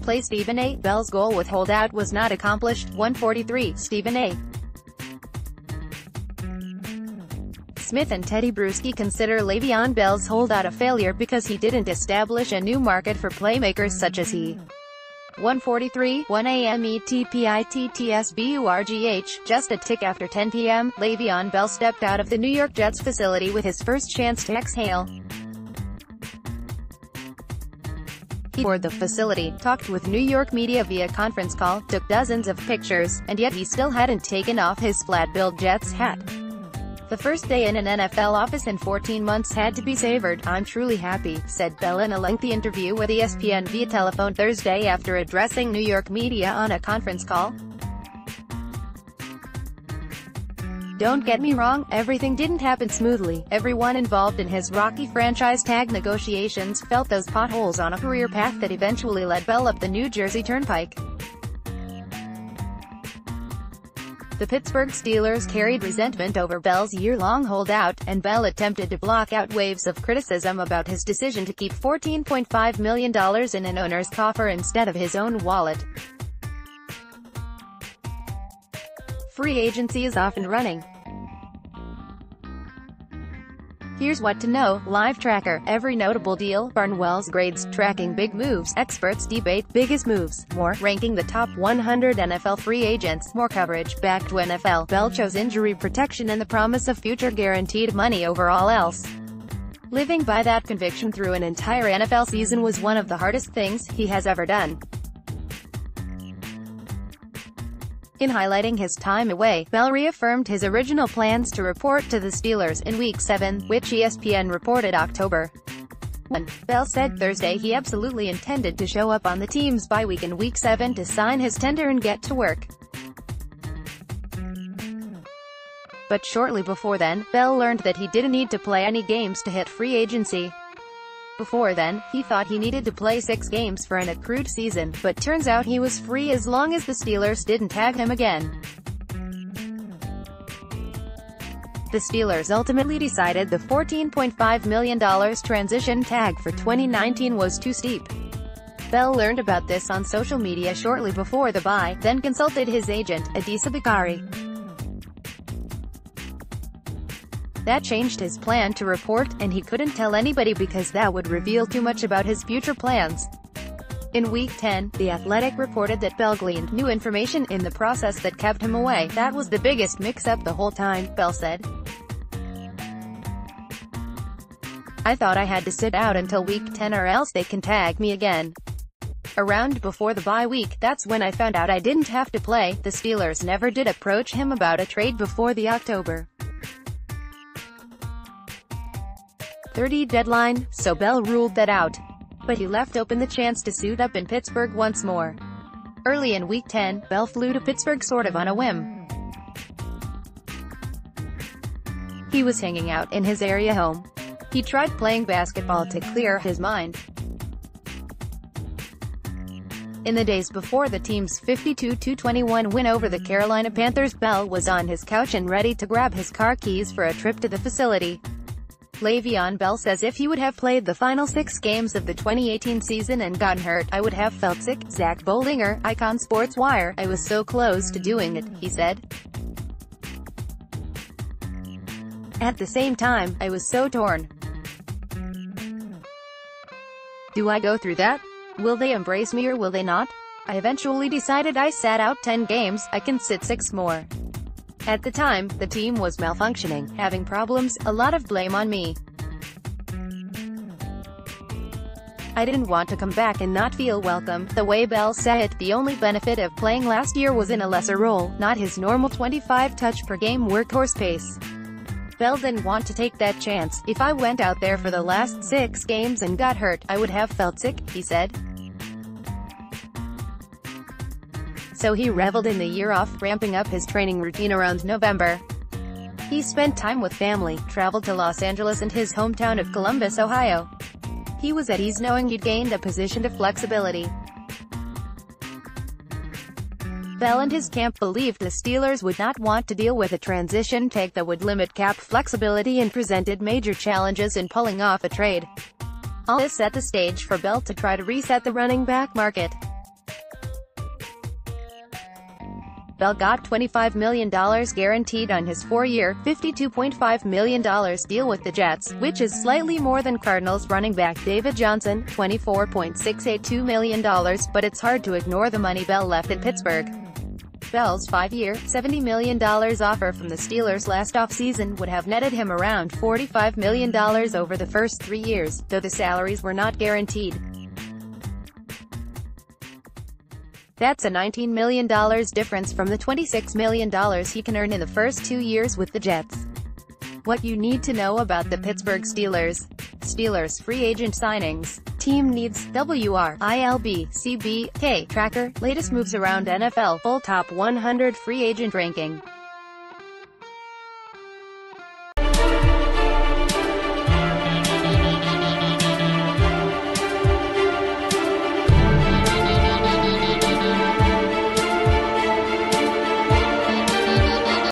playStephen A. Bell's goal with holdout was not accomplished. 143. Stephen A. Smith and Tedy Bruschi consider Le'Veon Bell's holdout a failure because he didn't establish a new market for playmakers such as he. 1:43, 1 a.m. ETPITTSBURGH, just a tick after 10 p.m., Le'Veon Bell stepped out of the New York Jets facility with his first chance to exhale. He toured the facility, talked with New York media via conference call, took dozens of pictures, and yet he still hadn't taken off his flat-billed Jets hat. The first day in an NFL office in 14 months had to be savored. "I'm truly happy," said Bell in a lengthy interview with ESPN via telephone Thursday after addressing New York media on a conference call. "Don't get me wrong, everything didn't happen smoothly. Everyone involved in his Rocky franchise tag negotiations felt those potholes on a career path that eventually led Bell up the New Jersey Turnpike." The Pittsburgh Steelers carried resentment over Bell's year-long holdout, and Bell attempted to block out waves of criticism about his decision to keep $14.5 million in an owner's coffer instead of his own wallet. Free agency is off and running. Here's what to know. Live tracker. Every notable deal. Barnwell's grades. Tracking big moves. Experts debate biggest moves. More. Ranking the top 100 NFL free agents. More coverage. Back to NFL. Bell chose injury protection and the promise of future guaranteed money over all else. Living by that conviction through an entire NFL season was one of the hardest things he has ever done. In highlighting his time away, Bell reaffirmed his original plans to report to the Steelers in Week 7, which ESPN reported October 1. Bell said Thursday he absolutely intended to show up on the team's bye week in Week 7 to sign his tender and get to work. But shortly before then, Bell learned that he didn't need to play any games to hit free agency. Before then, he thought he needed to play 6 games for an accrued season, but turns out he was free as long as the Steelers didn't tag him again. The Steelers ultimately decided the $14.5 million transition tag for 2019 was too steep. Bell learned about this on social media shortly before the bye, then consulted his agent, Tedy Bruschi. That changed his plan to report, and he couldn't tell anybody because that would reveal too much about his future plans. In Week 10, The Athletic reported that Bell gleaned new information in the process that kept him away. "That was the biggest mix-up the whole time," Bell said. "I thought I had to sit out until Week 10 or else they can tag me again. Around before the bye week, that's when I found out I didn't have to play." The Steelers never did approach him about a trade before the October 30 deadline, so Bell ruled that out. But he left open the chance to suit up in Pittsburgh once more. Early in Week 10, Bell flew to Pittsburgh sort of on a whim. He was hanging out in his area home. He tried playing basketball to clear his mind. In the days before the team's 52-21 win over the Carolina Panthers, Bell was on his couch and ready to grab his car keys for a trip to the facility. Le'Veon Bell says if he would have played the final 6 games of the 2018 season and gotten hurt, I would have felt sick. Zach Bollinger, Icon Sports Wire, "I was so close to doing it," he said. "At the same time, I was so torn. Do I go through that? Will they embrace me or will they not? I eventually decided I sat out 10 games, I can sit 6 more. At the time, the team was malfunctioning, having problems, a lot of blame on me. I didn't want to come back and not feel welcome." The way Bell said it, the only benefit of playing last year was in a lesser role, not his normal 25 touch per game workhorse pace. Bell didn't want to take that chance. "If I went out there for the last 6 games and got hurt, I would have felt sick," he said. So he reveled in the year off, ramping up his training routine around November. He spent time with family, traveled to Los Angeles and his hometown of Columbus, Ohio. He was at ease knowing he'd gained a position of flexibility. Bell and his camp believed the Steelers would not want to deal with a transition tag that would limit cap flexibility and presented major challenges in pulling off a trade. All this set the stage for Bell to try to reset the running back market. Bell got $25 million guaranteed on his 4-year, $52.5 million deal with the Jets, which is slightly more than Cardinals running back David Johnson, $24.682 million, but it's hard to ignore the money Bell left at Pittsburgh. Bell's 5-year, $70 million offer from the Steelers last offseason would have netted him around $45 million over the first 3 years, though the salaries were not guaranteed. That's a $19 million difference from the $26 million he can earn in the first 2 years with the Jets. What you need to know about the Pittsburgh Steelers. Steelers free agent signings. Team needs. WRILB CBK tracker. Latest moves around NFL. Full top 100 free agent ranking.